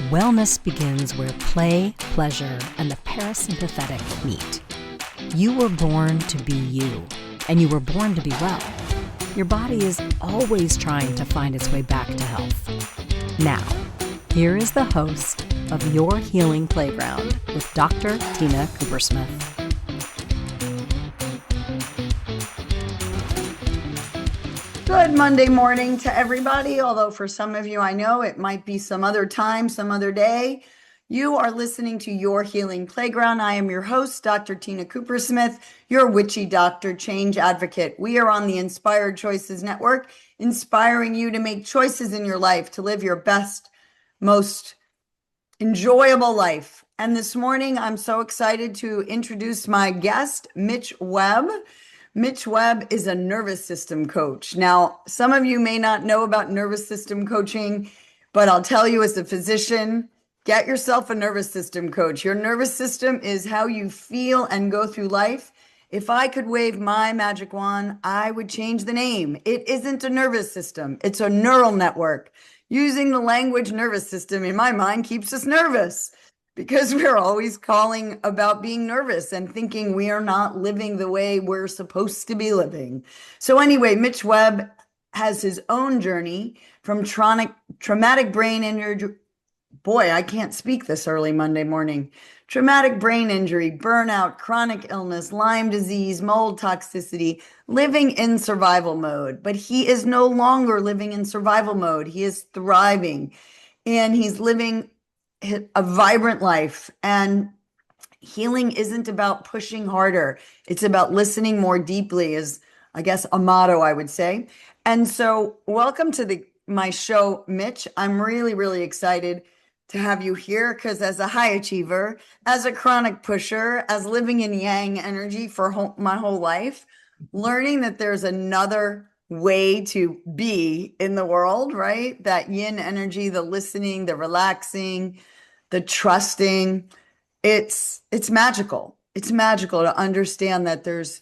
Wellness begins where play, pleasure, and the parasympathetic meet. You were born to be you, and you were born to be well. Your body is always trying to find its way back to health. Now, here is the host of Your Healing Playground with Dr. Tina Coopersmith. Good Monday morning to everybody, although for some of you I know it might be some other time, some other day. You are listening to Your Healing Playground. I am your host, Dr. Tina Coopersmith, your witchy doctor, change advocate. We are on the Inspired Choices Network, inspiring you to make choices in your life to live your best, most enjoyable life. And this morning, I'm so excited to introduce my guest, Mitch Webb. Mitch Webb is a nervous system coach. Now, some of you may not know about nervous system coaching, but I'll tell you as a physician, get yourself a nervous system coach. Your nervous system is how you feel and go through life. If I could wave my magic wand, I would change the name. It isn't a nervous system. It's a neural network. Using the language nervous system in my mind keeps us nervous because we're always calling about being nervous and thinking we are not living the way we're supposed to be living. So anyway, Mitch Webb has his own journey from traumatic brain injury. Boy, I can't speak this early Monday morning. Traumatic brain injury, burnout, chronic illness, Lyme disease, mold toxicity, living in survival mode. But he is no longer living in survival mode. He is thriving and he's living a vibrant life. And healing isn't about pushing harder. It's about listening more deeply is, I guess, a motto, I would say. And so welcome to my show, Mitch. I'm really, really excited to have you here because as a high achiever, as a chronic pusher, as living in yang energy for my whole life, learning that there's another way to be in the world, right? That yin energy, the listening, the relaxing, the trusting, it's magical. It's magical to understand that there's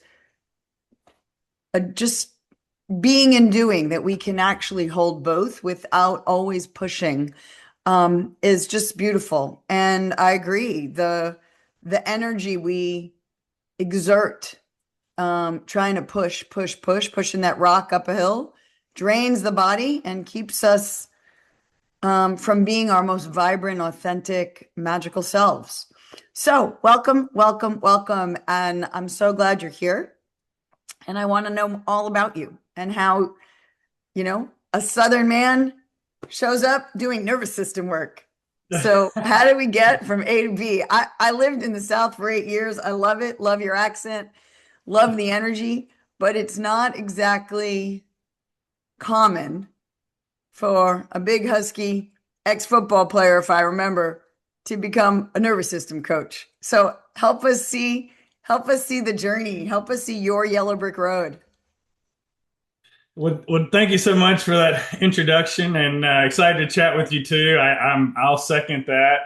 just being and doing, that we can actually hold both without always pushing, is just beautiful. And I agree. The energy we exert, trying to pushing that rock up a hill, drains the body and keeps us from being our most vibrant, authentic, magical selves. So welcome. And I'm so glad you're here. And I want to know all about you and how, a Southern man shows up doing nervous system work. So how do we get from A to B? I lived in the South for 8 years. I love it. Love your accent. Love the energy. But it's not exactly common for a big husky ex-football player, if I remember, to become a nervous system coach. So help us see the journey. Help us see your yellow brick road. Well, thank you so much for that introduction, and excited to chat with you too. I'll second that.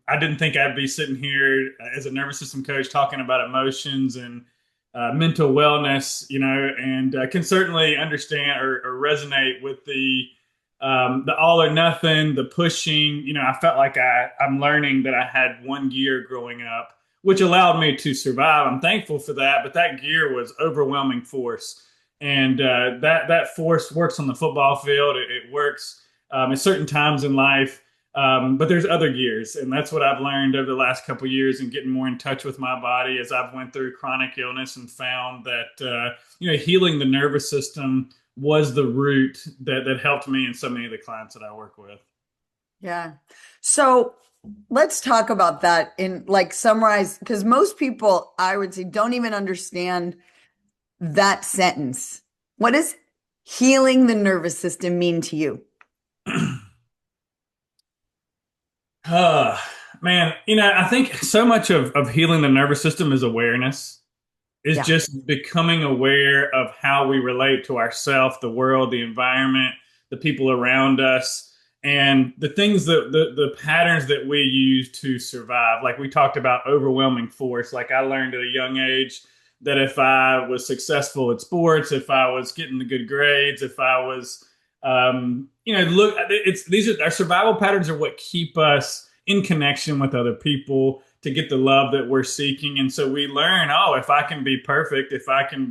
I didn't think I'd be sitting here as a nervous system coach talking about emotions and mental wellness, and can certainly understand or resonate with the all or nothing, the pushing. I felt like I'm learning that I had one gear growing up, which allowed me to survive. I'm thankful for that, but that gear was overwhelming force. And that force works on the football field. It works at certain times in life, but there's other gears, and that's what I've learned over the last couple of years and getting more in touch with my body as I've went through chronic illness and found that healing the nervous system was the root that helped me and so many of the clients that I work with. Yeah. So let's talk about that in summarize, because most people, I would say, don't even understand that sentence. What does healing the nervous system mean to you? Man, I think so much of healing the nervous system is awareness, is just becoming aware of how we relate to ourselves, the world, the environment, the people around us, and the things the patterns that we use to survive. Like we talked about overwhelming force. Like I learned at a young age that if I was successful at sports, if I was getting the good grades, if I was look, these are our survival patterns are what keep us in connection with other people to get the love that we're seeking. And so we learn, oh, if I can be perfect, if I can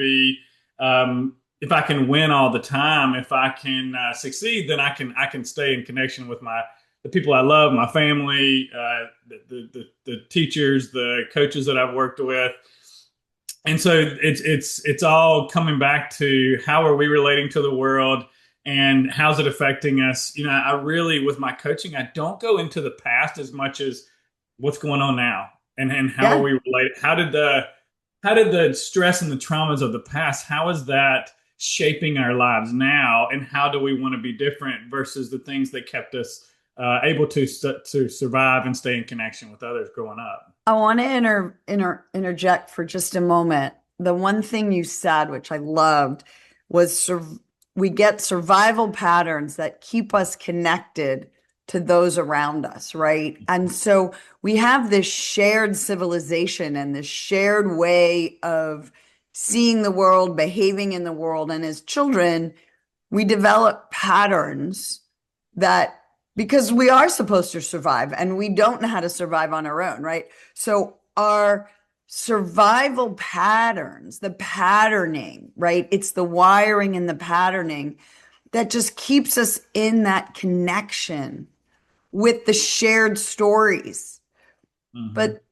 win all the time, if I can succeed, then I can stay in connection with the people I love, my family, the teachers, the coaches that I've worked with. And so it's all coming back to how are we relating to the world and how's it affecting us. I really, with my coaching, I don't go into the past as much as what's going on now, and how are Yeah. we related. How did the stress and the traumas of the past, how is that shaping our lives now, and how do we want to be different versus the things that kept us able to survive and stay in connection with others growing up. I want to interject for just a moment. The one thing you said, which I loved, was we get survival patterns that keep us connected to those around us, right? And so we have this shared civilization and this shared way of seeing the world, behaving in the world. And as children, we develop patterns that, because we are supposed to survive and we don't know how to survive on our own, right? So our survival patterns, the patterning, right? It's the wiring and the patterning that just keeps us in that connection with the shared stories. Mm-hmm. But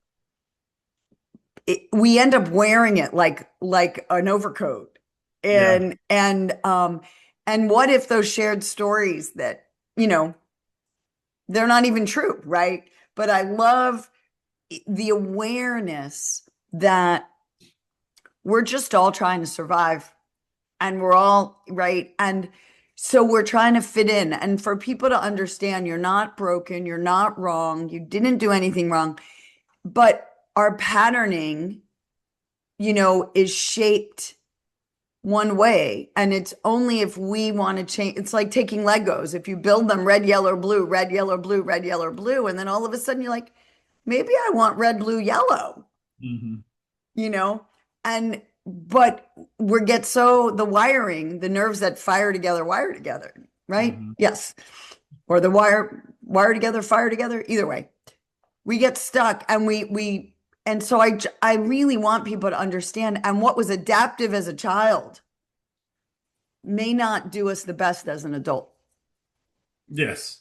we end up wearing it like an overcoat. Yeah. And what if those shared stories that, they're not even true, right? But I love the awareness that we're just all trying to survive, and we're all right. And so we're trying to fit in, and for people to understand you're not broken, you're not wrong, you didn't do anything wrong, but our patterning, is shaped one way, and it's only if we want to change. It's like taking Legos. If you build them red, yellow, blue, red, yellow, blue, red, yellow, blue, and then all of a sudden you're like, maybe I want red, blue, yellow, Mm-hmm. you know? And but the wiring, the nerves that wire together, right? Mm-hmm. Yes. Or the wire together, fire together, either way. We get stuck, and and so I really want people to understand, and what was adaptive as a child may not do us the best as an adult. Yes.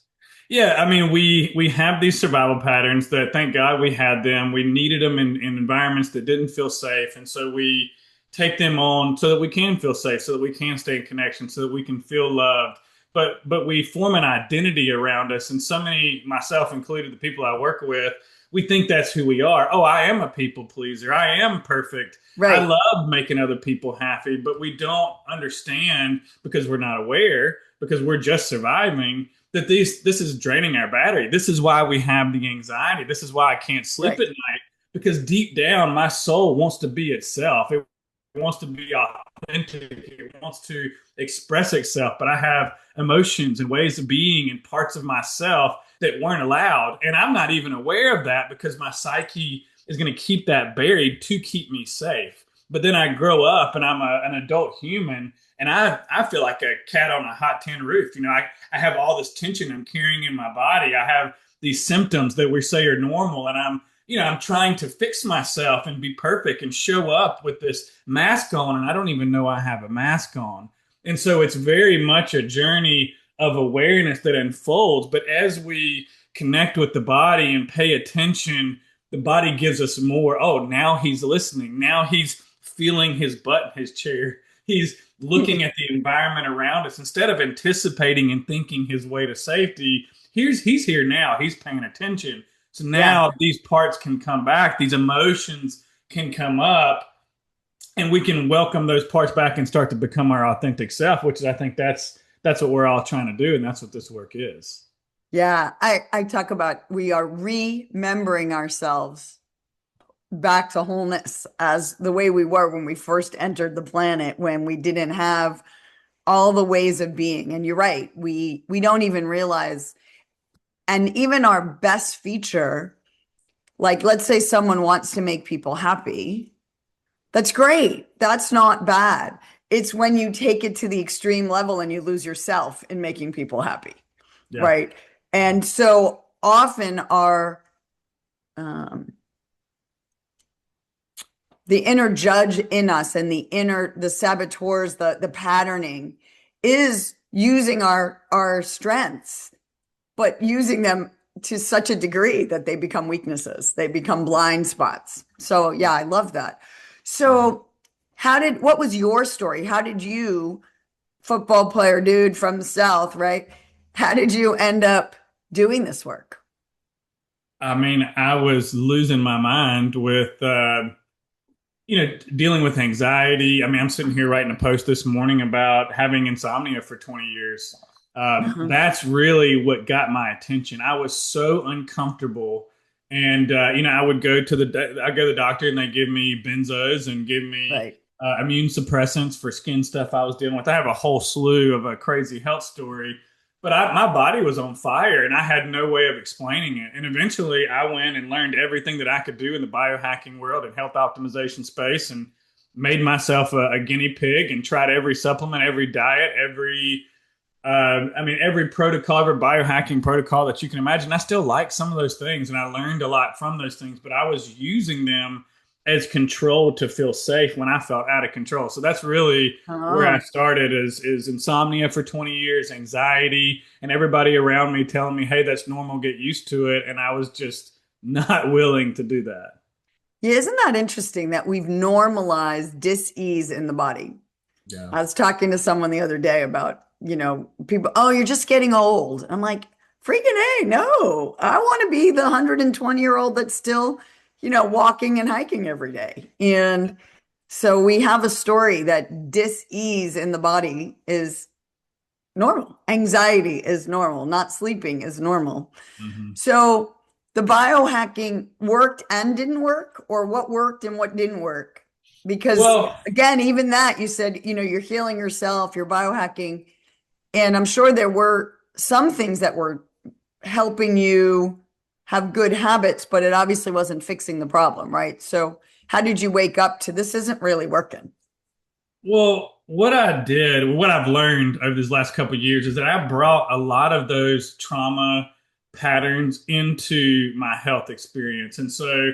Yeah, I mean, we have these survival patterns that, thank God we had them. We needed them in environments that didn't feel safe, and so we take them on so that we can feel safe, so that we can stay in connection, so that we can feel loved. But we form an identity around us, and so many, myself included, the people I work with, we think that's who we are. Oh, I am a people pleaser. I am perfect. I Right, love making other people happy, but we don't understand because we're not aware, because we're just surviving, that this is draining our battery. This is why we have the anxiety. This is why I can't sleep right, at night, because deep down my soul wants to be itself. It wants to be authentic. It wants to express itself, but I have emotions and ways of being and parts of myself that weren't allowed, and I'm not even aware of that because my psyche is going to keep that buried to keep me safe. But then I grow up and I'm an adult human, and I feel like a cat on a hot tin roof. I have all this tension I'm carrying in my body. I have these symptoms that we say are normal, and I'm trying to fix myself and be perfect and show up with this mask on, and I don't even know I have a mask on. And so it's very much a journey of awareness that unfolds. But as we connect with the body and pay attention, the body gives us more. Oh, now he's listening. Now he's feeling his butt in his chair. He's looking at the environment around us instead of anticipating and thinking his way to safety. He's here now. He's paying attention. So yeah, now these parts can come back. These emotions can come up, and we can welcome those parts back and start to become our authentic self, which is, I think that's what we're all trying to do, and that's what this work is. yeah. I talk about, we are remembering ourselves back to wholeness as the way we were when we first entered the planet, when we didn't have all the ways of being. And you're right, we don't even realize. And even our best feature, like let's say someone wants to make people happy, that's great. That's not bad. it's when you take it to the extreme level and you lose yourself in making people happy, Yeah. right? And so often our um, the inner judge in us and the saboteurs, the patterning is using our strengths, but using them to such a degree that they become weaknesses. They become blind spots. So yeah, I love that. So what was your story? How did you, football player dude from the South, right? How did you end up doing this work? I mean, I was losing my mind with, dealing with anxiety. I mean, I'm sitting here writing a post this morning about having insomnia for 20 years. Uh-huh. That's really what got my attention. I was so uncomfortable. And, I would I go to the doctor and they give me benzos and give me Right. immune suppressants for skin stuff I was dealing with. I have a whole slew of a crazy health story, but my body was on fire and I had no way of explaining it. And eventually I went and learned everything that I could do in the biohacking world and health optimization space and made myself a guinea pig and tried every supplement, every diet, every protocol, every biohacking protocol that you can imagine. I still like some of those things and I learned a lot from those things, but I was using them as control to feel safe when I felt out of control. So that's really where I Oh. started is insomnia for 20 years, anxiety, and everybody around me telling me, hey, that's normal, get used to it. And I was just not willing to do that. Yeah, isn't that interesting that we've normalized dis-ease in the body? Yeah. I was talking to someone the other day about, people, oh, you're just getting old. I'm like, freaking A, no. I want to be the 120-year-old that's still, walking and hiking every day. And so we have a story that dis-ease in the body is normal. Anxiety is normal. Not sleeping is normal. Mm-hmm. So the biohacking worked and didn't work, or what worked and what didn't work? Because Well, again, even that you said, you're healing yourself, you're biohacking. And I'm sure there were some things that were helping you have good habits, but it obviously wasn't fixing the problem, right? So how did you wake up to this isn't really working? Well, what I did, what I've learned over these last couple of years is that I brought a lot of those trauma patterns into my health experience. And so,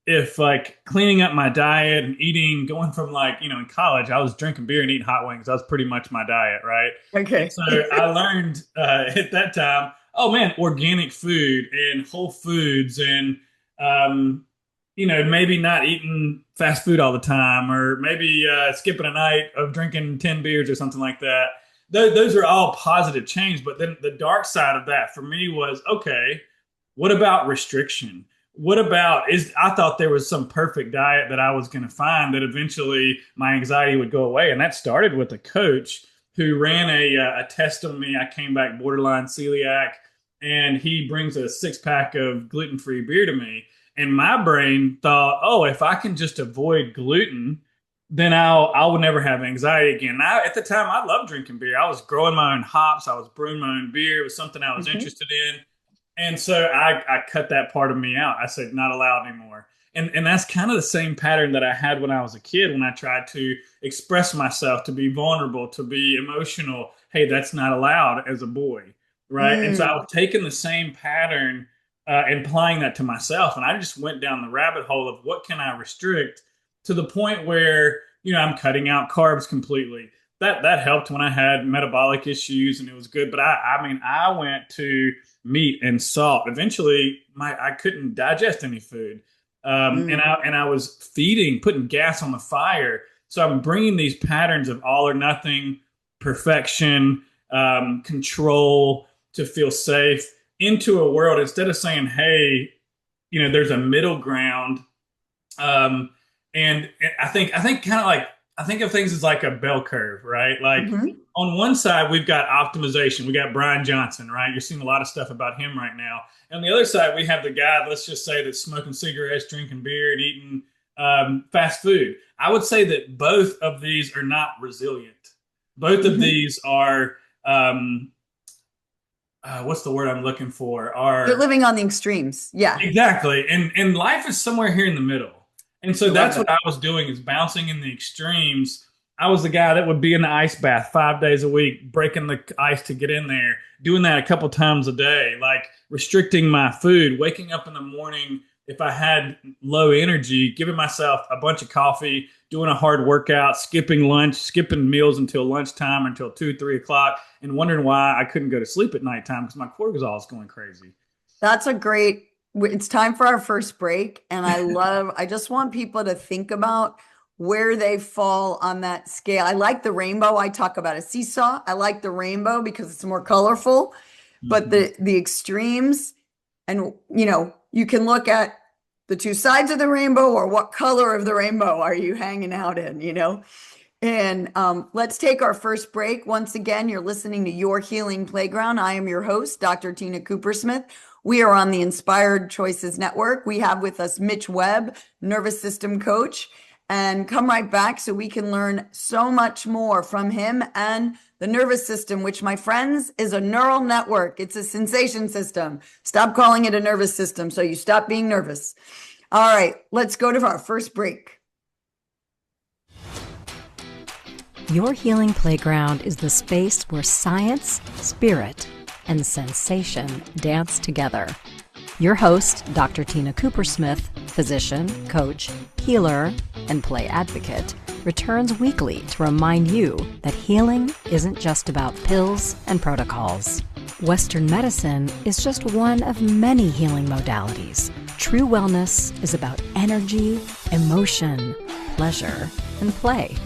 if like cleaning up my diet and eating, going from like, in college, I was drinking beer and eating hot wings. That was pretty much my diet, right? And Okay. so I learned at that time, oh man, organic food and whole foods and um, maybe not eating fast food all the time, or maybe skipping a night of drinking 10 beers or something like that. Those are all positive change. But then the dark side of that for me was, okay, what about restriction? What about I thought there was some perfect diet that I was going to find that eventually my anxiety would go away. And that started with a coach who ran a test on me. I came back borderline celiac, and he brings a 6 pack of gluten-free beer to me. And my brain thought, oh, if I can just avoid gluten, then I will never have anxiety again. At the time, I loved drinking beer. I was growing my own hops. I was brewing my own beer. It was something I was Mhm. interested in. And so I cut that part of me out. I said, not allowed anymore. And that's kind of the same pattern that I had when I was a kid, when I tried to express myself, to be vulnerable, to be emotional. Hey, that's not allowed as a boy. Right. And so I Mm. was taking the same pattern and applying that to myself. And I just went down the rabbit hole of what can I restrict, to the point where, I'm cutting out carbs completely. That helped when I had metabolic issues and it was good. But I went to meat and salt. Eventually, I couldn't digest any food, and Mm. I was putting gas on the fire. So I'm bringing these patterns of all or nothing, perfection, control, to feel safe into a world, instead of saying, hey, there's a middle ground. Um, and I think kind of like, I think of things as like a bell curve, right? Like Mhm. on one side, we've got optimization. We got Brian Johnson, right? You're seeing a lot of stuff about him right now. And on the other side, we have the guy, let's just say, that's smoking cigarettes, drinking beer, and eating fast food. I would say that both of these are not resilient. Both of Mhm. these are, what's the word I'm looking for? They're Are living on the extremes. Yeah. Exactly. And life is somewhere here in the middle. And so I love that's that. what I was doing, is bouncing in the extremes. I was the guy that would be in the ice bath 5 days a week, breaking the ice to get in there, doing that a couple times a day, like restricting my food, waking up in the morning if I had low energy, giving myself a bunch of coffee, doing a hard workout, skipping lunch, skipping meals until lunchtime, until 2, 3 o'clock, and wondering why I couldn't go to sleep at nighttime because my cortisol is going crazy. That's a great, it's time for our first break. And I just want people to think about where they fall on that scale. I like the rainbow. I talk about a seesaw. I like the rainbow because it's more colorful, but Mhm. the extremes, and you can look at the two sides of the rainbow, or what color of the rainbow are you hanging out in. And let's take our first break. Once again, you're listening to Your Healing Playground. I am your host, Dr. Tina Coopersmith. We are on the Inspired Choices Network. We have with us Mitch Webb, nervous system coach, and come right back so we can learn so much more from him and the nervous system, which, my friends, is a neural network. It's a sensation system. Stop calling it a nervous system so you stop being nervous. All right, let's go to our first break. Your Healing Playground is the space where science, spirit, and sensation dance together. Your host, Dr. Tina Coopersmith, physician, coach, healer, and play advocate, returns weekly to remind you that healing isn't just about pills and protocols. Western medicine is just one of many healing modalities. True wellness is about energy, emotion, pleasure, and play.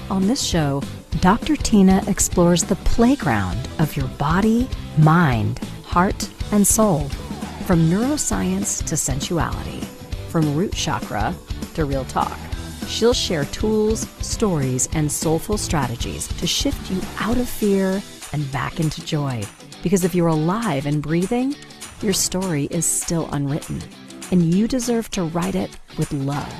On this show, Dr. Tina explores the playground of your body, mind, heart, and soul. From neuroscience to sensuality, from root chakra to real talk. She'll share tools, stories, and soulful strategies to shift you out of fear and back into joy. Because if you're alive and breathing, your story is still unwritten, and you deserve to write it with love.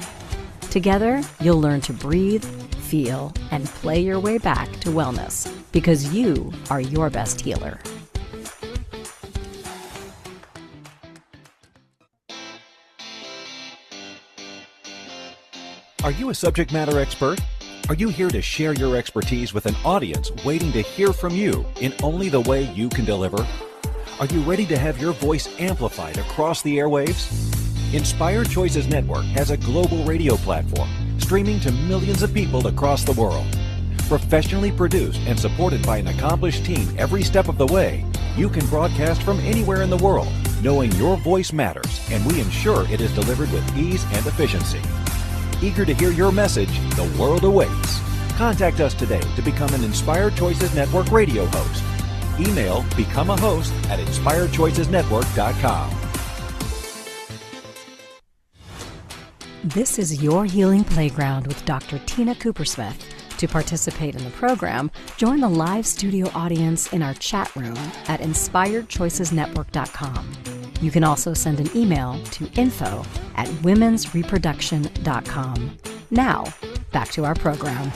Together, you'll learn to breathe, feel, and play your way back to wellness, because you are your best healer. Are you a subject matter expert? Are you here to share your expertise with an audience waiting to hear from you in only the way you can deliver? Are you ready to have your voice amplified across the airwaves? Inspired Choices Network has a global radio platform streaming to millions of people across the world. Professionally produced and supported by an accomplished team every step of the way, you can broadcast from anywhere in the world, knowing your voice matters, and we ensure it is delivered with ease and efficiency. Eager to hear your message, the world awaits. Contact us today to become an Inspired Choices Network radio host. Email become a host at inspiredchoicesnetwork.com. This is Your Healing Playground with Dr. Tina Coopersmith. To participate in the program, join the live studio audience in our chat room at inspiredchoicesnetwork.com. You can also send an email to info@womensreproduction.com. Now, back to our program.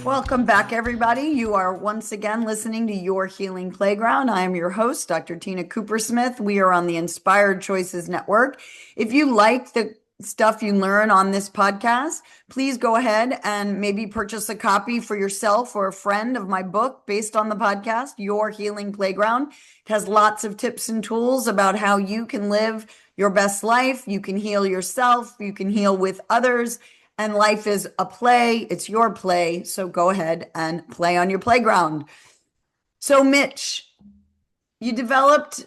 Welcome back, everybody. You are once again listening to Your Healing Playground. I am your host, Dr. Tina Coopersmith. We are on the Inspired Choices Network. If you like the stuff you learn on this podcast, please go ahead and maybe purchase a copy for yourself or a friend of my book based on the podcast, Your Healing Playground. It has lots of tips and tools about how you can live your best life. You can heal yourself. You can heal with others. And life is a play. It's your play. So go ahead and play on your playground. So, Mitch, you developed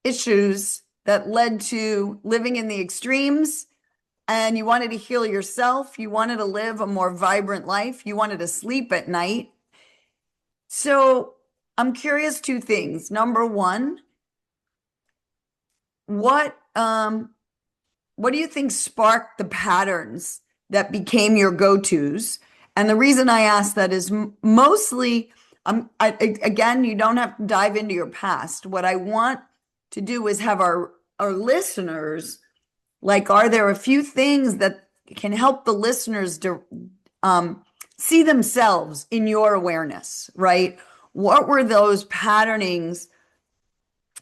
issues that led to living in the extremes, and you wanted to heal yourself. You wanted to live a more vibrant life. You wanted to sleep at night. So I'm curious, two things. Number one, what do you think sparked the patterns that became your go-tos? And the reason I ask that is mostly, again, you don't have to dive into your past. What I want to do is have our listeners, are there a few things that can help the listeners to see themselves in your awareness, right? What were those patternings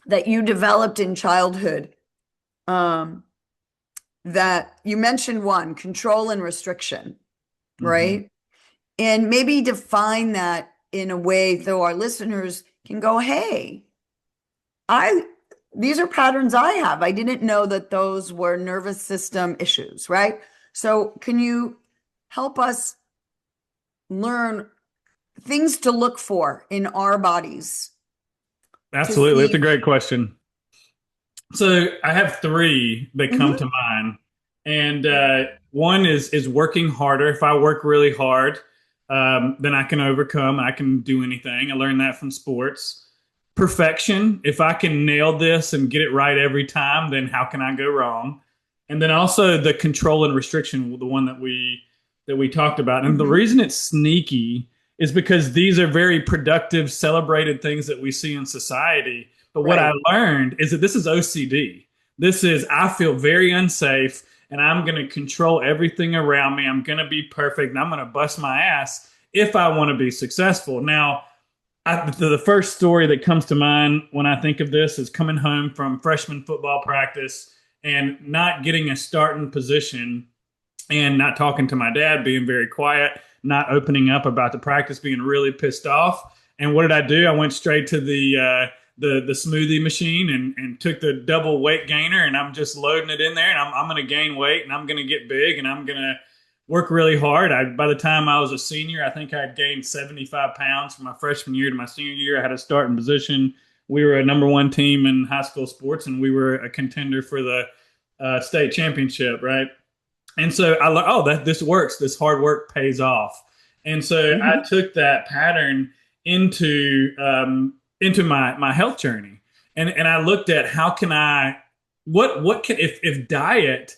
that you developed in childhood that you mentioned one, control and restriction, Mm-hmm. right? And maybe define that in a way so our listeners can go, hey, these are patterns I have. I didn't know that those were nervous system issues, right? So can you help us learn things to look for in our bodies to Absolutely. It's see? a great question. So I have three that come Mhm. to mind, and one is working harder. If I work really hard, then I can overcome. I can do anything. I learned that from sports. Perfection. If I can nail this and get it right every time, then how can I go wrong? And then also the control and restriction, the one that we talked about. And the Mhm. reason it's sneaky is because these are very productive, celebrated things that we see in society. But what I Right. learned is that this is OCD. This is, I feel very unsafe and I'm going to control everything around me. I'm going to be perfect and I'm going to bust my ass if I want to be successful. Now, the first story that comes to mind when I think of this is coming home from freshman football practice and not getting a starting position and not talking to my dad, being very quiet, not opening up about the practice, being really pissed off. And what did I do? I went straight to the smoothie machine and took the double weight gainer, and I'm just loading it in there, and I'm going to gain weight, and I'm going to get big, and I'm going to work really hard. By the time I was a senior, I think I had gained 75 pounds from my freshman year to my senior year. I had a starting position. We were a number one team in high school sports, and we were a contender for the state championship, right? And so I like, oh, that this works. This hard work pays off. And so I Mhm. took that pattern into my health journey, and I looked at how can I what can if diet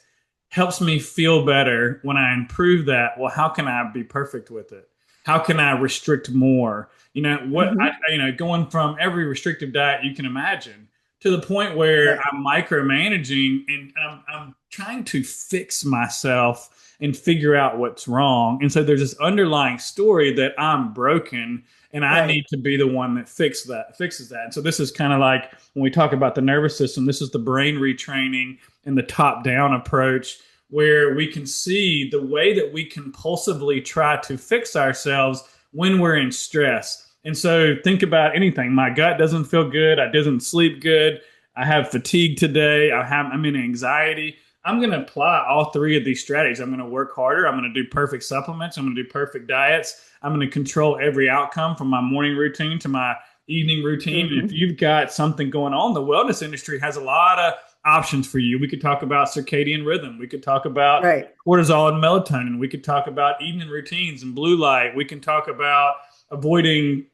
helps me feel better when I improve that. Well, how can I be perfect with it? How can I restrict more? Mhm. Going from every restrictive diet you can imagine to the point where Right. I'm micromanaging and I'm trying to fix myself and figure out what's wrong. And so there's this underlying story that I'm broken and I Right. need to be the one that fixes that. And so this is kind of like when we talk about the nervous system, this is the brain retraining and the top down approach where we can see the way that we compulsively try to fix ourselves when we're in stress. And so think about anything. My gut doesn't feel good. I didn't sleep good. I have fatigue today. I'm in anxiety. I'm going to apply all three of these strategies. I'm going to work harder. I'm going to do perfect supplements. I'm going to do perfect diets. I'm going to control every outcome from my morning routine to my evening routine. And if Mhm. you've got something going on, the wellness industry has a lot of options for you. We could talk about circadian rhythm. We could talk about Right. cortisol and melatonin. We could talk about evening routines and blue light. We can talk about avoiding,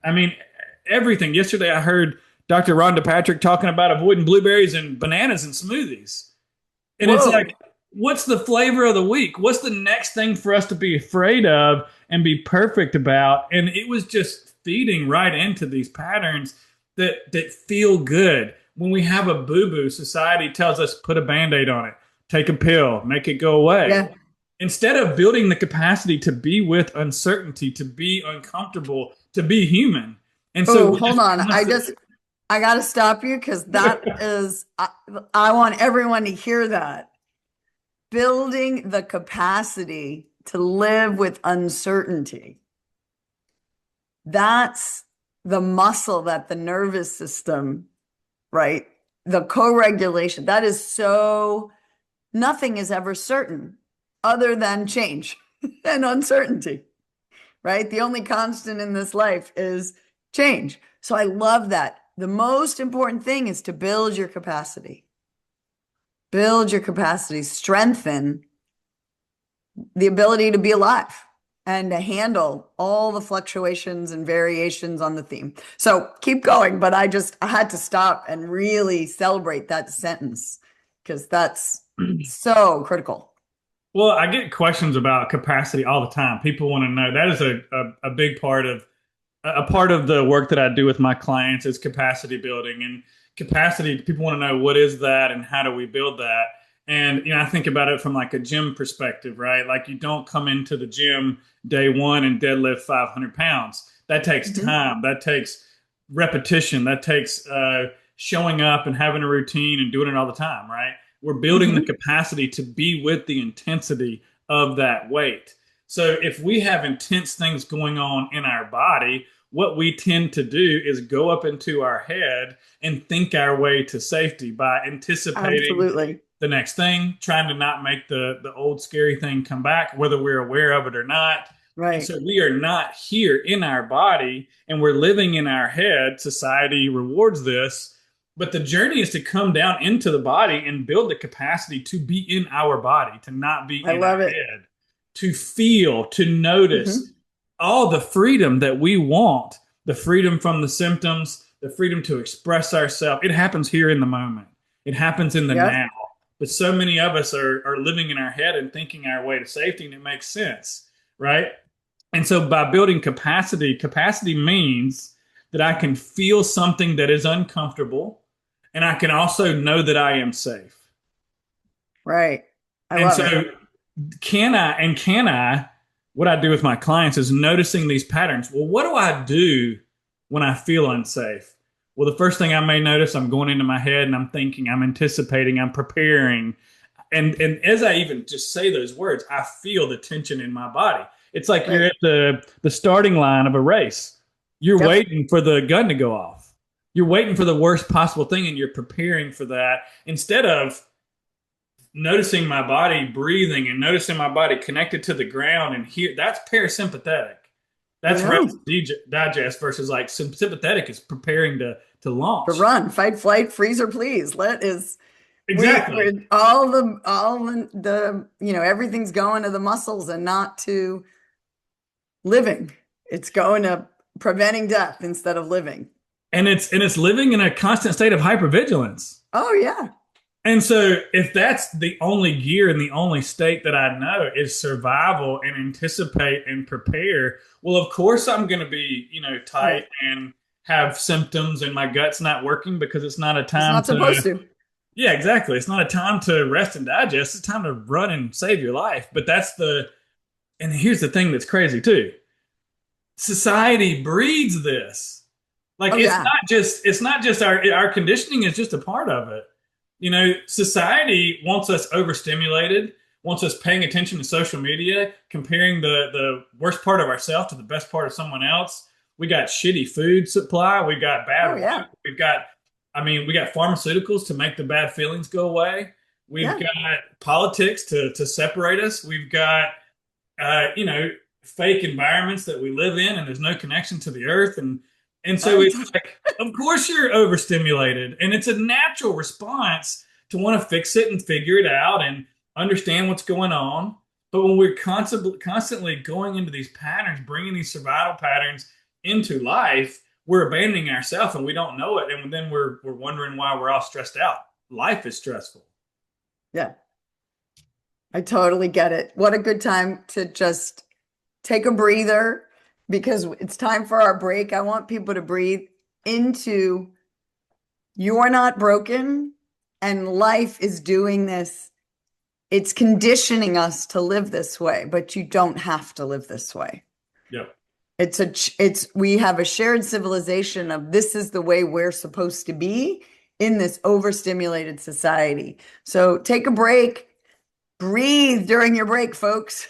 everything. Yesterday I heard Dr. Rhonda Patrick talking about avoiding blueberries and bananas in smoothies. And it's like, Whoa. what's the flavor of the week? What's the next thing for us to be afraid of and be perfect about? And it was just feeding right into these patterns that feel good. When we have a boo-boo, society tells us put a band-aid on it, take a pill, make it go away. Yeah. Instead of building the capacity to be with uncertainty, to be uncomfortable, to be human. And so Oh, we hold just on. I got to stop you because that is, I want everyone to hear that. Building the capacity to live with uncertainty. That's the muscle that the nervous system, right? The co-regulation, that is so, nothing is ever certain other than change and uncertainty, right? The only constant in this life is change. So I love that. The most important thing is to build your capacity, strengthen the ability to be alive and to handle all the fluctuations and variations on the theme. So keep going, but I had to stop and really celebrate that sentence because that's so critical. Well, I get questions about capacity all the time. People want to know. That is a big part of the work that I do with my clients is capacity building and capacity. People want to know what is that and how do we build that? And I think about it from like a gym perspective, right? Like you don't come into the gym day one and deadlift 500 pounds. That takes Mhm. time. That takes repetition. That takes showing up and having a routine and doing it all the time, right? We're building the capacity to be with the intensity of that weight. So if we have intense things going on in our body, what we tend to do is go up into our head and think our way to safety by anticipating Absolutely. the next thing, trying to not make the old scary thing come back, whether we're aware of it or not. Right. And so we are not here in our body, and we're living in our head. Society rewards this, but the journey is to come down into the body and build the capacity to be in our body, to not be in our head, to feel, to notice all the freedom that we want, the freedom from the symptoms, the freedom to express ourselves. It happens here in the moment. It happens in the now. But so many of us are living in our head and thinking our way to safety, and it makes sense, right? And so by building capacity means that I can feel something that is uncomfortable, and I can also know that I am safe. Right. Can I, what I do with my clients is noticing these patterns. Well, what do I do when I feel unsafe? Well, the first thing I may notice, I'm going into my head and I'm thinking, I'm anticipating, I'm preparing. And as I even just say those words, I feel the tension in my body. It's like you're at the starting line of a race. You're waiting for the gun to go off. You're waiting for the worst possible thing, and you're preparing for that instead of noticing my body breathing and noticing my body connected to the ground. And here, that's parasympathetic. That's rest digest versus like sympathetic is preparing to launch. To run, fight, flight, freeze or freeze. Exactly. All the everything's going to the muscles and not to living. It's going to preventing death instead of living. And it's living in a constant state of hypervigilance. Oh yeah. And so if that's the only gear and the only state that I know is survival and anticipate and prepare, well, of course I'm going to be, tight and have symptoms and my gut's not working because it's not a time it's not supposed to. Yeah, exactly. It's not a time to rest and digest. It's time to run and save your life. But and here's the thing that's crazy too. Society breeds this. Like it's not just our conditioning is just a part of it. Society wants us overstimulated, wants us paying attention to social media, comparing the worst part of ourselves to the best part of someone else. We got shitty food supply. We got bad water. We got pharmaceuticals to make the bad feelings go away. We've got politics to separate us. We've got, fake environments that we live in, and there's no connection to the earth. And so it's like, of course you're overstimulated, and it's a natural response to want to fix it and figure it out and understand what's going on. But when we're constantly going into these patterns, bringing these survival patterns into life, we're abandoning ourselves and we don't know it. And then we're wondering why we're all stressed out. Life is stressful. Yeah. I totally get it. What a good time to just take a breather, because it's time for our break. I want people to breathe into, you are not broken, and life is doing this. It's conditioning us to live this way, but you don't have to live this way. Yep. We have a shared civilization of this is the way we're supposed to be in this overstimulated society. So take a break, breathe during your break, folks.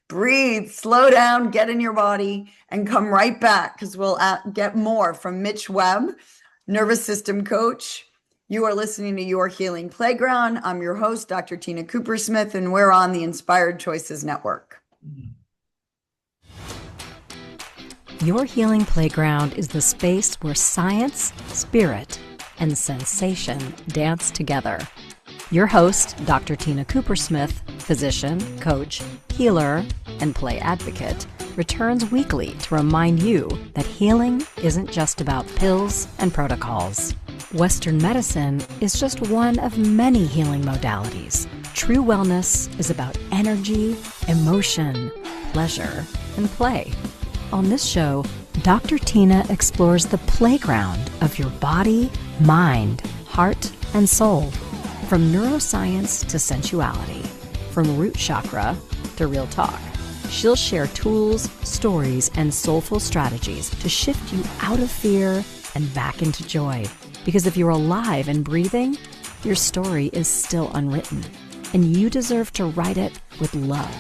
Breathe, slow down, get in your body, and come right back, because we'll get more from Mitch Webb, nervous system coach. You are listening to Your Healing Playground. I'm your host, Dr. Tina Cooper-Smith, and we're on the Inspired Choices Network. Your Healing Playground is the space where science, spirit, and sensation dance together. Your host, Dr. Tina Cooper-Smith, physician, coach, healer, and play advocate, returns weekly to remind you that healing isn't just about pills and protocols. Western medicine is just one of many healing modalities. True wellness is about energy, emotion, pleasure, and play. On this show, Dr. Tina explores the playground of your body, mind, heart, and soul. From neuroscience to sensuality, from root chakra to real talk. She'll share tools, stories, and soulful strategies to shift you out of fear and back into joy. Because if you're alive and breathing, Your story is still unwritten, and you deserve to write it with love.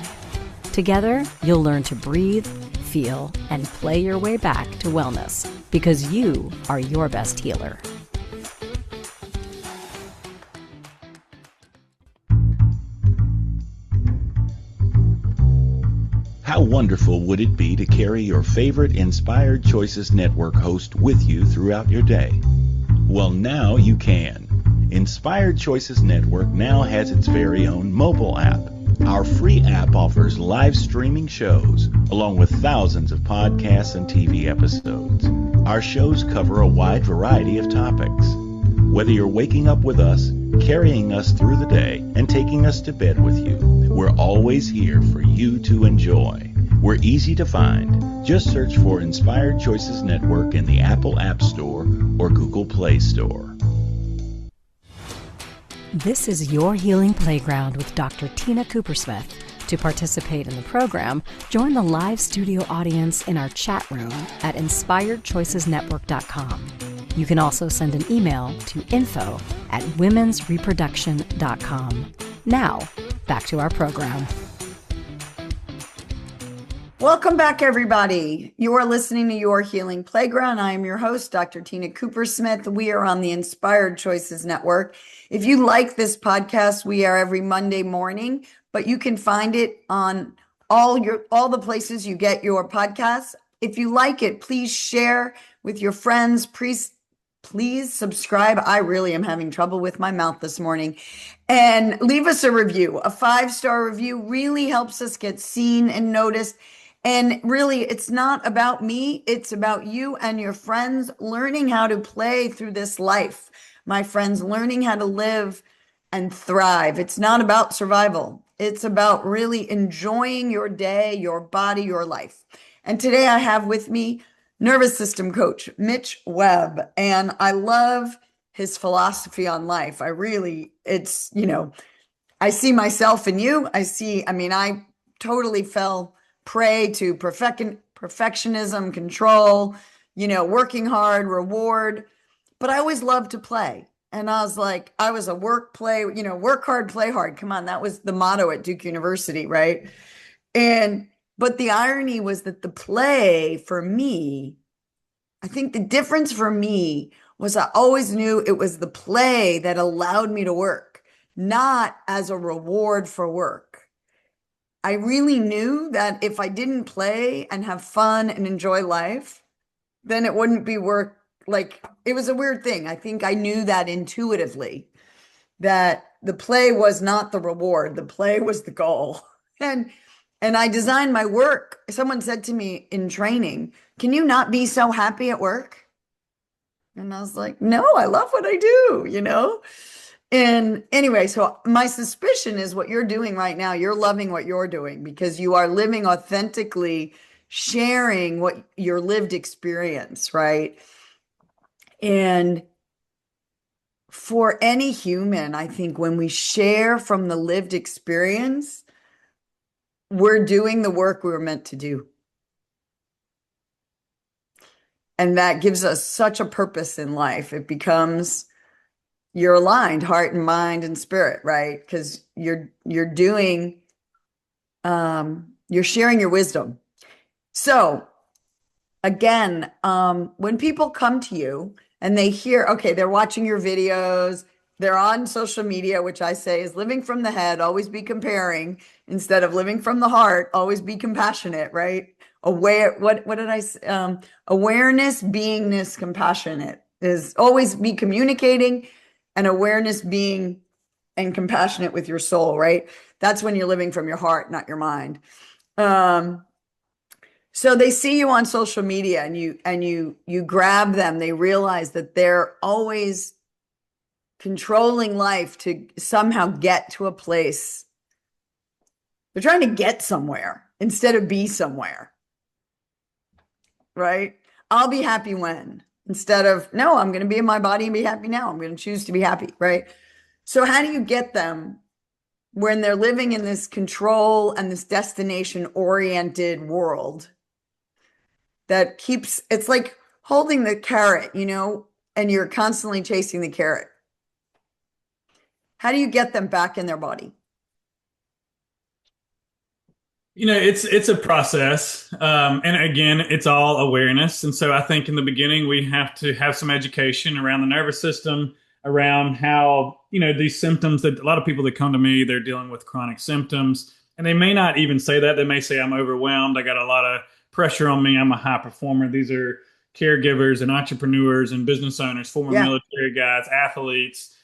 Together, you'll learn to breathe, feel, and play your way back to wellness because you are your best healer. How wonderful would it be to carry your favorite Inspired Choices Network host with you throughout your day? Well, now you can. Inspired Choices Network now has its very own mobile app. Our free app offers live streaming shows, along with thousands of podcasts and TV episodes. Our shows cover a wide variety of topics. Whether you're waking up with us, carrying us through the day, and taking us to bed with you, we're always here for you to enjoy. We're easy to find. Just search for Inspired Choices Network in the Apple App Store or Google Play Store. This is Your Healing Playground with Dr. Tina Coopersmith. To participate in the program, join the live studio audience in our chat room at inspiredchoicesnetwork.com. You can also send an email to info@womensreproduction.com. Now, back to our program. Welcome back, everybody. You are listening to Your Healing Playground. I am your host, Dr. Tina Coopersmith. We are on the Inspired Choices Network. If you like this podcast, we are every Monday morning, but you can find it on all the places you get your podcasts. If you like it, please share with your friends. Please subscribe. I really am having trouble with my mouth this morning. And leave us a review. A 5-star review really helps us get seen and noticed. And really, it's not about me. It's about you and your friends learning how to play through this life. My friends, learning how to live and thrive. It's not about survival. It's about really enjoying your day, your body, your life. And today I have with me nervous system coach, Mitch Webb. And I love his philosophy on life. I see myself in you. I totally fell prey to perfectionism, control, working hard, reward. But I always loved to play. And I was a work hard, play hard. Come on, that was the motto at Duke University, right? But the irony was that the play for me, I think the difference for me was I always knew it was the play that allowed me to work, not as a reward for work. I really knew that if I didn't play and have fun and enjoy life, then it wouldn't be work. It was a weird thing. I think I knew that intuitively, that the play was not the reward. The play was the goal. And I designed my work. Someone said to me in training, "Can you not be so happy at work?" And I was like, "No, I love what I do, And anyway, so my suspicion is what you're doing right now. You're loving what you're doing because you are living authentically, sharing what your lived experience, right? And for any human, I think when we share from the lived experience, we're doing the work we were meant to do. And that gives us such a purpose in life. It becomes, you're aligned, heart and mind and spirit, right? Because you're sharing your wisdom. So again, when people come to you and they hear, okay, they're watching your videos, they're on social media, which I say is living from the head, always be comparing instead of living from the heart, always be compassionate, right? What did I say? Awareness, beingness, compassionate is always be communicating, and awareness, being, and compassionate with your soul, right? That's when you're living from your heart, not your mind. So they see you on social media and you grab them. They realize that they're always controlling life to somehow get to a place. They're trying to get somewhere instead of be somewhere, right? I'll be happy when, instead of, no, I'm going to be in my body and be happy now. I'm going to choose to be happy, right? So how do you get them when they're living in this control and this destination-oriented world that keeps, it's like holding the carrot, and you're constantly chasing the carrot. How do you get them back in their body? It's a process, and again, it's all awareness. And so I think in the beginning we have to have some education around the nervous system, around how these symptoms that a lot of people that come to me, they're dealing with chronic symptoms, and they may not even say that. They may say, "I'm overwhelmed. I got a lot of pressure on me. I'm a high performer." These are caregivers and entrepreneurs and business owners, former Yeah. military guys, athletes,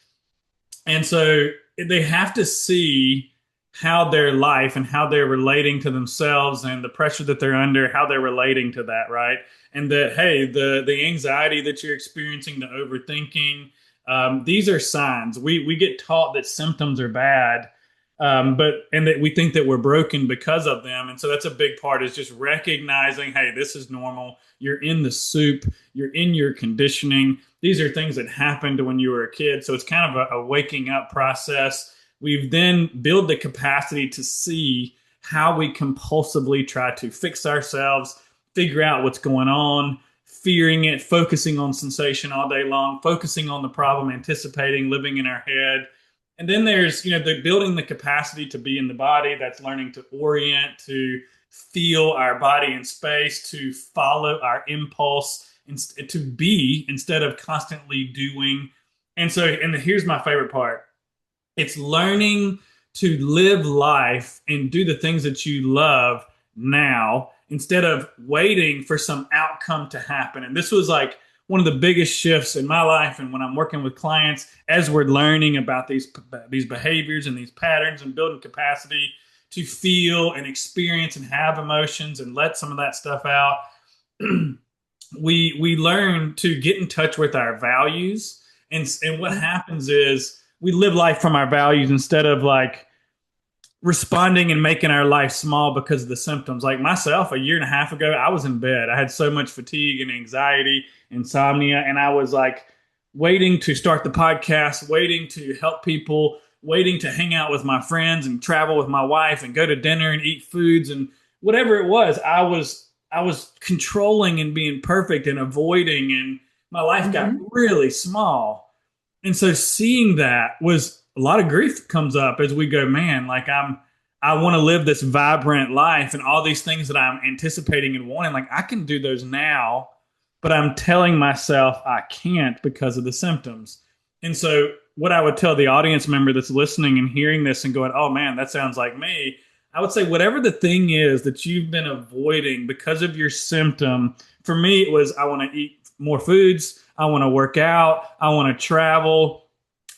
and so they have to see how their life and how they're relating to themselves and the pressure that they're under, how they're relating to that, right? And that, hey, the anxiety that you're experiencing, the overthinking, these are signs. We get taught that symptoms are bad, and that we think that we're broken because of them. And so that's a big part, is just recognizing, hey, this is normal. You're in the soup. You're in your conditioning. These are things that happened when you were a kid. So it's kind of a waking up process. We've then built the capacity to see how we compulsively try to fix ourselves, figure out what's going on, fearing it, focusing on sensation all day long, focusing on the problem, anticipating, living in our head. And then there's, the building the capacity to be in the body. That's learning to orient, to feel our body in space, to follow our impulse, to be instead of constantly doing. And here's my favorite part. It's learning to live life and do the things that you love now instead of waiting for some outcome to happen. And this was like one of the biggest shifts in my life. And when I'm working with clients, as we're learning about these behaviors and these patterns and building capacity to feel and experience and have emotions and let some of that stuff out, we learn to get in touch with our values. And what happens is, we live life from our values instead of like responding and making our life small because of the symptoms. Like myself, a year and a half ago, I was in bed. I had so much fatigue and anxiety, insomnia, and I was like waiting to start the podcast, waiting to help people, waiting to hang out with my friends and travel with my wife and go to dinner and eat foods and whatever it was. I was controlling and being perfect and avoiding, and my life got really small. And so seeing that, was a lot of grief comes up as we go, man, like I want to live this vibrant life and all these things that I'm anticipating and wanting. Like I can do those now, but I'm telling myself I can't because of the symptoms. And so what I would tell the audience member that's listening and hearing this and going, oh man, that sounds like me. I would say whatever the thing is that you've been avoiding because of your symptom, for me, it was, I want to eat more foods. I want to work out. I want to travel.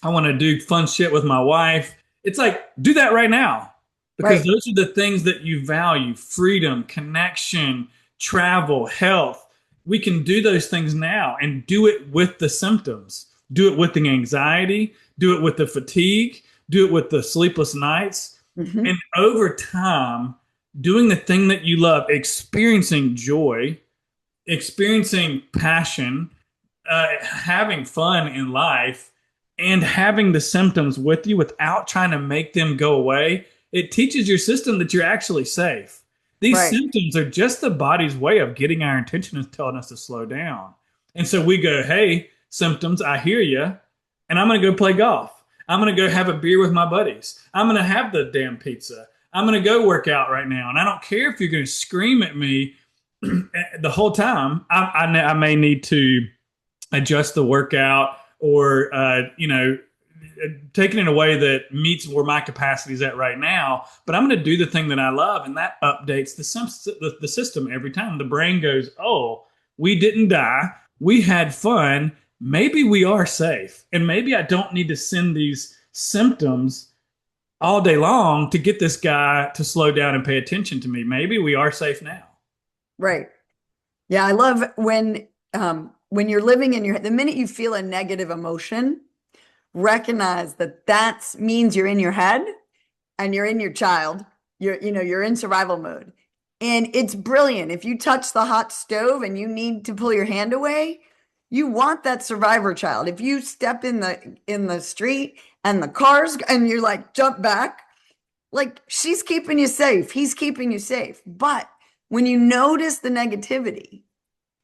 I want to do fun shit with my wife. It's like, do that right now, because those are the things that you value: freedom, connection, travel, health. We can do those things now and do it with the symptoms. Do it with the anxiety. Do it with the fatigue. Do it with the sleepless nights. And over time, doing the thing that you love, experiencing joy, experiencing passion, having fun in life, and having the symptoms with you without trying to make them go away, it teaches your system that you're actually safe. These symptoms are just the body's way of getting our attention and telling us to slow down. And so we go, hey, symptoms, I hear you, and I'm going to go play golf. I'm going to go have a beer with my buddies. I'm going to have the damn pizza. I'm going to go work out right now. And I don't care if you're going to scream at me the whole time. I may need to adjust the workout or, take it in a way that meets where my capacity is at right now. But I'm going to do the thing that I love, and that updates the system every time. The brain goes, oh, we didn't die. We had fun. Maybe we are safe. And maybe I don't need to send these symptoms all day long to get this guy to slow down and pay attention to me. Maybe we are safe now. Right. Yeah, I love when you're living in the minute you feel a negative emotion, recognize that means you're in your head and you're in your child. You're in survival mode. And it's brilliant. If you touch the hot stove and you need to pull your hand away, you want that survivor child. If you step in the street and the cars and you're like, jump back, like she's keeping you safe. He's keeping you safe. But when you notice the negativity,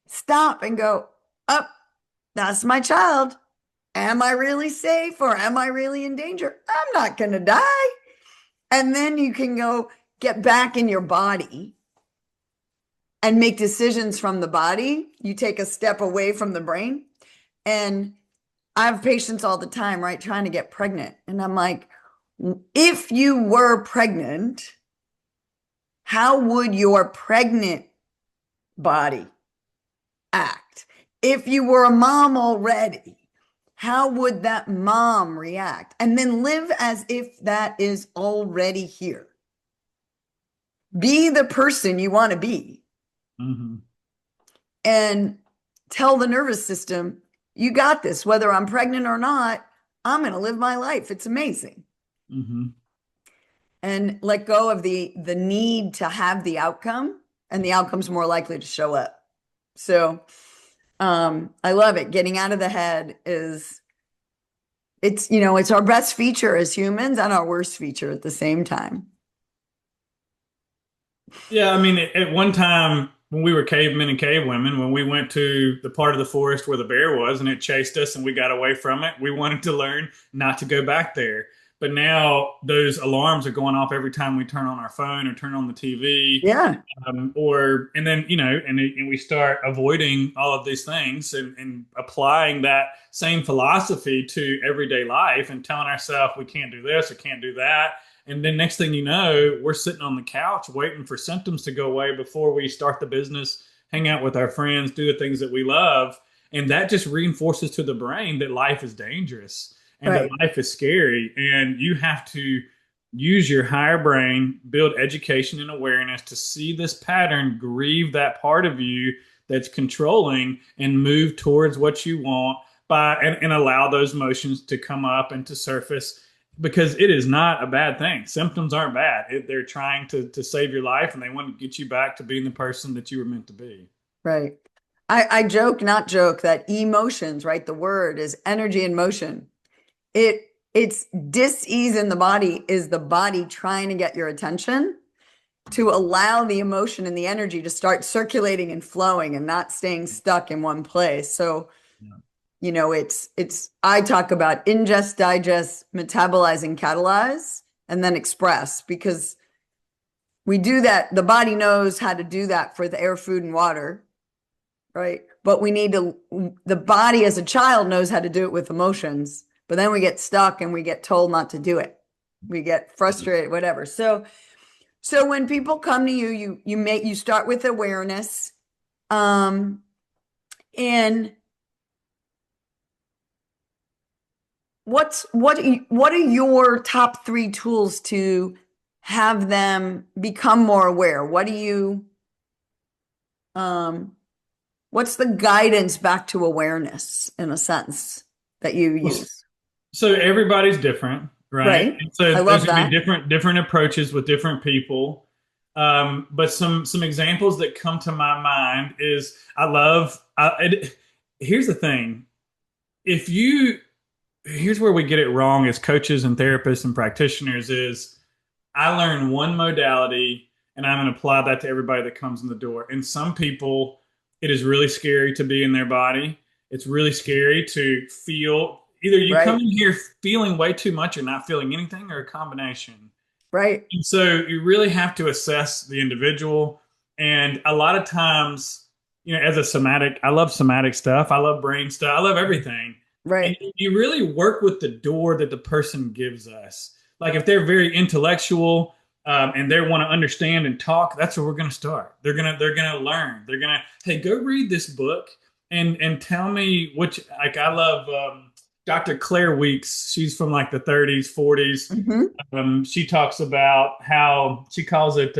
stop and go, oh, that's my child. am I really safe or am I really in danger? I'm not going to die. And then you can go get back in your body and make decisions from the body. You take a step away from the brain. And I have patients all the time, right, trying to get pregnant. And I'm like, if you were pregnant, how would your pregnant body act? If you were a mom already, how would that mom react? And then live as if that is already here. Be the person you want to be. Mm-hmm. And tell the nervous system, you got this. Whether I'm pregnant or not, I'm going to live my life. It's amazing. Mm-hmm. And let go of the need to have the outcome, and the outcome's more likely to show up. So I love it. Getting out of the head it's our best feature as humans and our worst feature at the same time. Yeah, I mean, at one time when we were cavemen and cavewomen, when we went to the part of the forest where the bear was and it chased us and we got away from it, we wanted to learn not to go back there. But now those alarms are going off every time we turn on our phone or turn on the TV. Yeah. And then, and we start avoiding all of these things and applying that same philosophy to everyday life and telling ourselves we can't do this or can't do that. And then next thing you know, we're sitting on the couch waiting for symptoms to go away before we start the business, hang out with our friends, do the things that we love. And that just reinforces to the brain that life is dangerous and Right. that life is scary. And you have to use your higher brain, build education and awareness to see this pattern, grieve that part of you that's controlling, and move towards what you want and allow those emotions to come up and to surface, because it is not a bad thing. Symptoms aren't bad. They're trying to save your life, and they want to get you back to being the person that you were meant to be. Right. I joke, not joke, that emotions, right? The word is energy in motion. It's dis-ease in the body is the body trying to get your attention to allow the emotion and the energy to start circulating and flowing and not staying stuck in one place. So, I talk about ingest, digest, metabolize, and catalyze, and then express, because we do that. The body knows how to do that for the air, food, and water, right? But the body as a child knows how to do it with emotions. But then we get stuck and we get told not to do it. We get frustrated, whatever. So when people come to you, you start with awareness. And what are your top 3 tools to have them become more aware? What's the guidance back to awareness, in a sense, that you use? So everybody's different, right? Right. So I love there's going to that. be different approaches with different people. But some examples that come to my mind is here's the thing. Here's where we get it wrong as coaches and therapists and practitioners is I learn one modality and I'm going to apply that to everybody that comes in the door. And some people, it is really scary to be in their body. It's really scary to feel. Either you Right. come in here feeling way too much or not feeling anything, or a combination. Right. And so you really have to assess the individual. And a lot of times, as I love somatic stuff. I love brain stuff. I love everything. And Right. you really work with the door that the person gives us. Like if they're very intellectual and they want to understand and talk, that's where we're going to start. They're gonna learn. They're gonna, hey, go read this book and tell me I love Dr. Claire Weeks. She's from like the 30s, 40s. Mm-hmm. She talks about how she calls it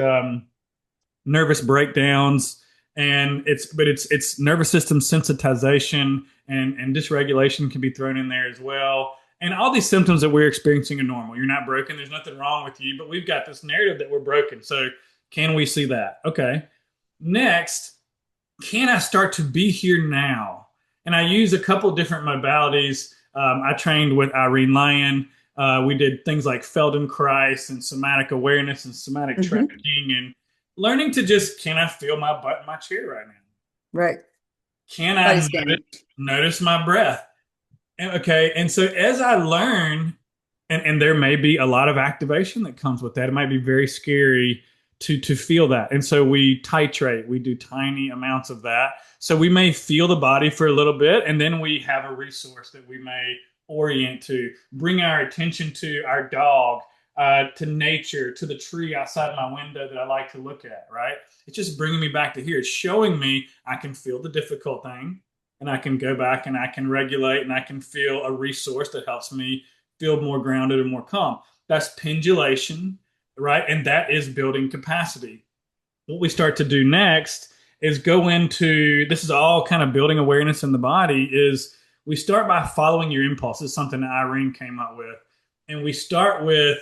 nervous breakdowns, and it's nervous system sensitization and dysregulation can be thrown in there as well. And all these symptoms that we're experiencing are normal. You're not broken. There's nothing wrong with you, but we've got this narrative that we're broken. So can we see that? Okay. Next, can I start to be here now? And I use a couple different modalities. I trained with Irene Lyon. We did things like Feldenkrais and somatic awareness and somatic tracking and learning to just, can I feel my butt in my chair right now? Right. Can I notice my breath? Okay. And so as I learn, and there may be a lot of activation that comes with that. It might be very scary to feel that. And so we titrate, we do tiny amounts of that. So we may feel the body for a little bit, and then we have a resource that we may orient to, bring our attention to our dog, to nature, to the tree outside my window that I like to look at, right? It's just bringing me back to here. It's showing me I can feel the difficult thing, and I can go back and I can regulate, and I can feel a resource that helps me feel more grounded and more calm. That's pendulation, right? And that is building capacity. What we start to do next is go into, this is all kind of building awareness in the body, is we start by following your impulse. This is something that Irene came up with. And we start with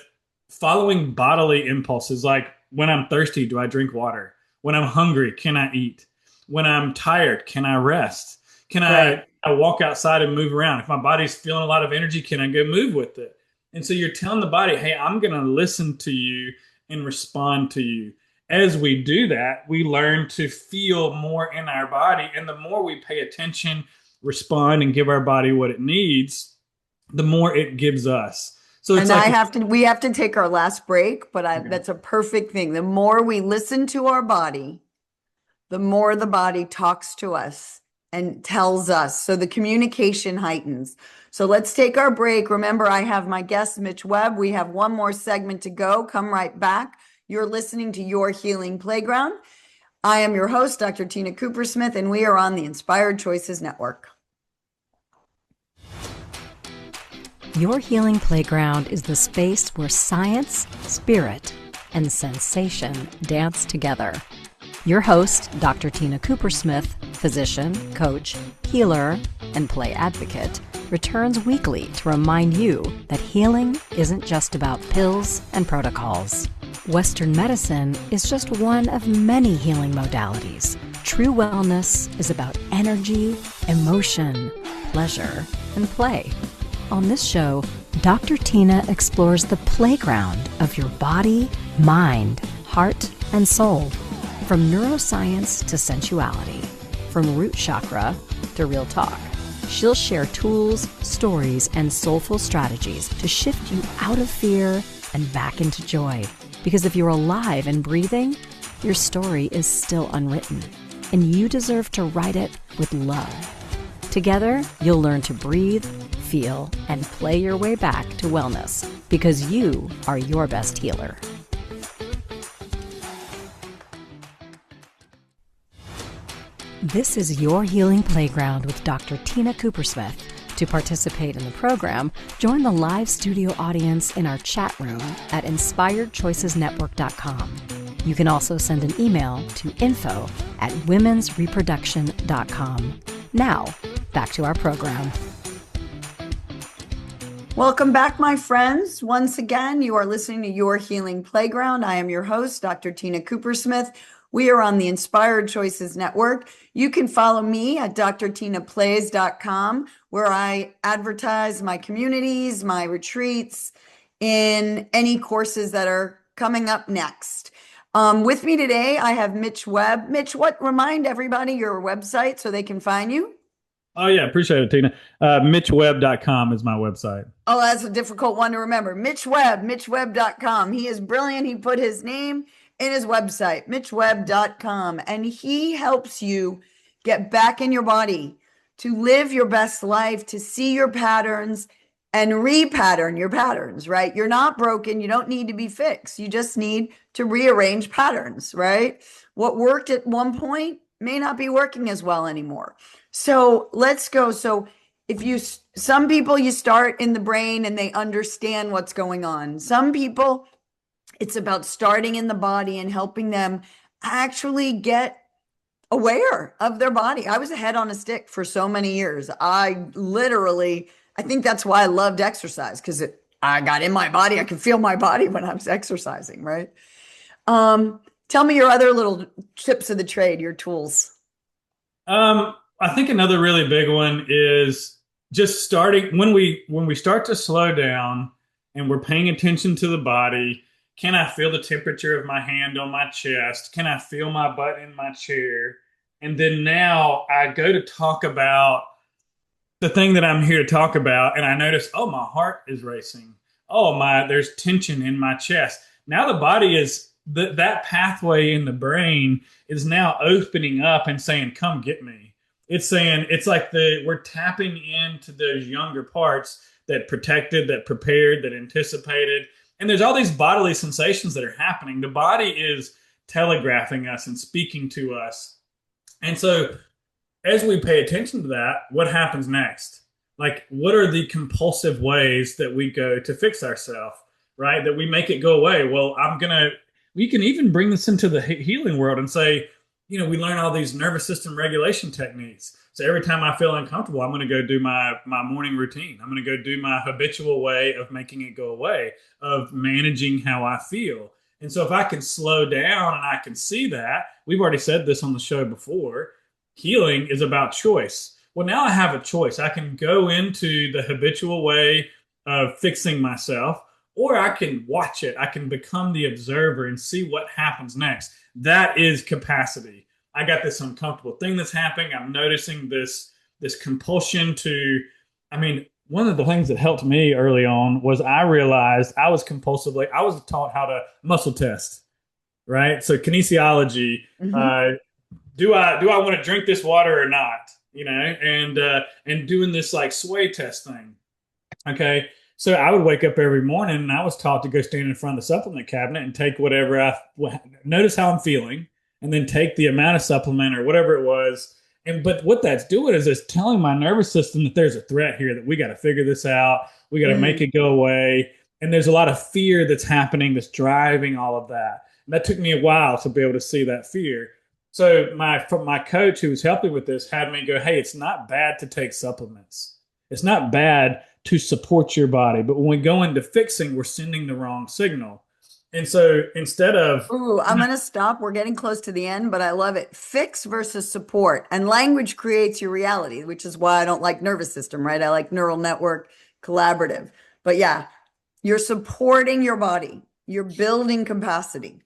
following bodily impulses, like when I'm thirsty, do I drink water? When I'm hungry, can I eat? When I'm tired, can I rest? Can I walk outside and move around? If my body's feeling a lot of energy, can I go move with it? And so you're telling the body, hey, I'm going to listen to you and respond to you. As we do that, we learn to feel more in our body. And the more we pay attention, respond, and give our body what it needs, the more it gives us. So it's we have to take our last break, but Okay. that's a perfect thing. The more we listen to our body, the more the body talks to us and tells us. So the communication heightens. So let's take our break. Remember, I have my guest, Mitch Webb. We have one more segment to go. Come right back. You're listening to Your Healing Playground. I am your host, Dr. Tina Coopersmith, and we are on the Inspired Choices Network. Your Healing Playground is the space where science, spirit, and sensation dance together. Your host, Dr. Tina Coopersmith, physician, coach, healer, and play advocate, returns weekly to remind you that healing isn't just about pills and protocols. Western medicine is just one of many healing modalities. True wellness is about energy, emotion, pleasure, and play. On this show, Dr. Tina explores the playground of your body, mind, heart, and soul. From neuroscience to sensuality, from root chakra to real talk. She'll share tools, stories, and soulful strategies to shift you out of fear and back into joy. Because if you're alive and breathing, your story is still unwritten, and you deserve to write it with love. Together, you'll learn to breathe, feel, and play your way back to wellness, because you are your best healer. This is Your Healing Playground with Dr. Tina Coopersmith. To participate in the program, join the live studio audience in our chat room at inspiredchoicesnetwork.com. You can also send an email to info@womensreproduction.com. Now, back to our program. Welcome back, my friends. Once again, you are listening to Your Healing Playground. I am your host, Dr. Tina Coopersmith. We are on the Inspired Choices Network. You can follow me at drtinaplays.com, where I advertise my communities, my retreats, in any courses that are coming up next. With me today, I have Mitch Webb. Mitch, remind everybody your website so they can find you? Oh, yeah. Appreciate it, Tina. MitchWebb.com is my website. Oh, that's a difficult one to remember. Mitch Webb, MitchWebb.com. He is brilliant. He put his name in his website, MitchWebb.com, and he helps you get back in your body, to live your best life, to see your patterns and repattern your patterns, right? You're not broken. You don't need to be fixed. You just need to rearrange patterns, right? What worked at one point may not be working as well anymore. So let's go. So some people, you start in the brain and they understand what's going on. Some people, it's about starting in the body and helping them actually get aware of their body. I was a head on a stick for so many years. I think that's why I loved exercise, because I got in my body. I could feel my body when I was exercising, right? Tell me your other little tips of the trade, your tools. I think another really big one is just starting when we start to slow down and we're paying attention to the body. Can I feel the temperature of my hand on my chest? Can I feel my butt in my chair? And then now I go to talk about the thing that I'm here to talk about. And I notice, oh, my heart is racing. Oh, there's tension in my chest. Now the body is that pathway in the brain is now opening up and saying, come get me. It's saying, it's like we're tapping into those younger parts that protected, that prepared, that anticipated. And there's all these bodily sensations that are happening. The body is telegraphing us and speaking to us. And so as we pay attention to that, what happens next? Like, what are the compulsive ways that we go to fix ourselves, right? That we make it go away. Well, we can even bring this into the healing world and say, we learn all these nervous system regulation techniques. So every time I feel uncomfortable, I'm going to go do my morning routine. I'm going to go do my habitual way of making it go away, of managing how I feel. And so if I can slow down and I can see that, we've already said this on the show before, healing is about choice. Well, now I have a choice. I can go into the habitual way of fixing myself, or I can watch it. I can become the observer and see what happens next. That is capacity. I got this uncomfortable thing that's happening. I'm noticing this compulsion to, one of the things that helped me early on was I realized I was taught how to muscle test, right? So kinesiology, do I want to drink this water or not? And doing this like sway test thing. Okay. So I would wake up every morning and I was taught to go stand in front of the supplement cabinet and take whatever notice how I'm feeling, and then take the amount of supplement or whatever it was. But what that's doing is it's telling my nervous system that there's a threat here, that we got to figure this out. We got to make it go away. And there's a lot of fear that's happening that's driving all of that. And that took me a while to be able to see that fear. So my coach who was helping with this had me go, hey, it's not bad to take supplements. It's not bad to support your body. But when we go into fixing, we're sending the wrong signal. And so instead of... Ooh, I'm going to stop. We're getting close to the end, but I love it. Fix versus support. And language creates your reality, which is why I don't like nervous system, right? I like neural network, collaborative. But yeah, you're supporting your body. You're building capacity.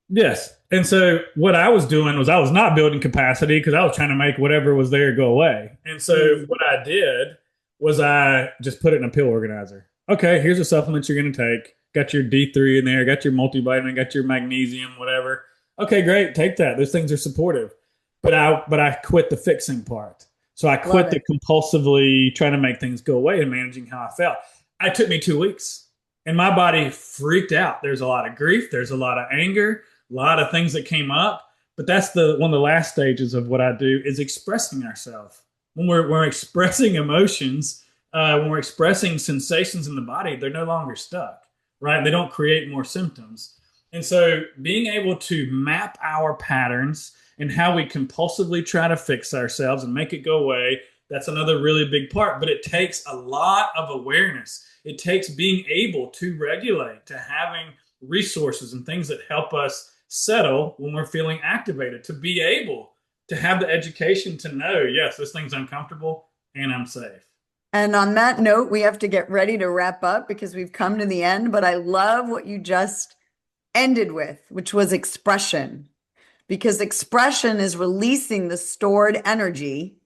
Yes. And so what I was doing was I was not building capacity because I was trying to make whatever was there go away. And so what I did was I just put it in a pill organizer. Okay, here's a supplement you're going to take. Got your D3 in there, got your multivitamin, got your magnesium, whatever. Okay, great. Take that. Those things are supportive. But I quit the fixing part. So I quit the compulsively trying to make things go away and managing how I felt. It took me 2 weeks and my body freaked out. There's a lot of grief. There's a lot of anger, a lot of things that came up. But that's one of the last stages of what I do is expressing ourselves. When we're expressing emotions, when we're expressing sensations in the body, they're no longer stuck. Right? They don't create more symptoms. And so being able to map our patterns and how we compulsively try to fix ourselves and make it go away, that's another really big part. But it takes a lot of awareness. It takes being able to regulate, to having resources and things that help us settle when we're feeling activated, to be able to have the education to know, yes, this thing's uncomfortable and I'm safe. And on that note, we have to get ready to wrap up because we've come to the end. But I love what you just ended with, which was expression. Because expression is releasing the stored energy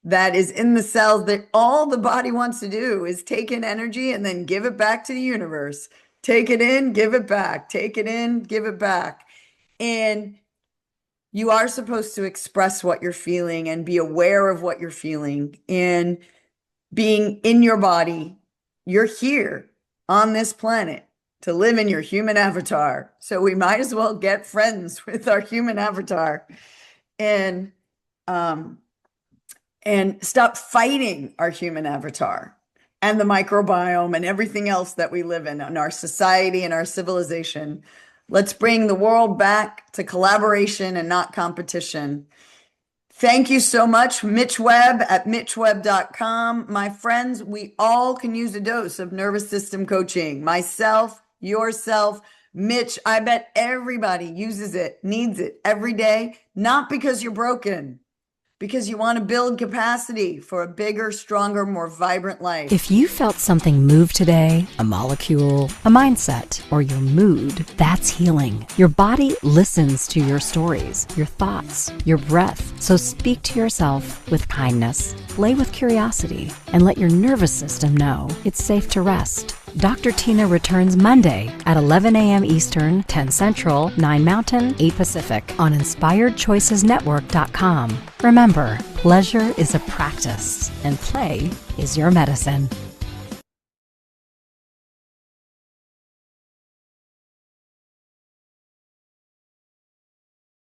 that is in the cells, that all the body wants to do is take in energy and then give it back to the universe. Take it in, give it back. Take it in, give it back. And you are supposed to express what you're feeling and be aware of what you're feeling. And being in your body, you're here on this planet to live in your human avatar. So we might as well get friends with our human avatar and stop fighting our human avatar and the microbiome and everything else that we live in our society and our civilization. Let's bring the world back to collaboration and not competition. Thank you so much, Mitch Webb at mitchwebb.com. My friends, we all can use a dose of nervous system coaching. Myself, yourself, Mitch, I bet everybody uses it, needs it every day, not because you're broken, because you want to build capacity for a bigger, stronger, more vibrant life. If you felt something move today, a molecule, a mindset, or your mood, that's healing. Your body listens to your stories, your thoughts, your breath. So speak to yourself with kindness, play with curiosity, and let your nervous system know it's safe to rest. Dr. Tina returns Monday at 11 a.m. Eastern, 10 Central, 9 Mountain, 8 Pacific on InspiredChoicesNetwork.com. Remember, pleasure is a practice and play is your medicine.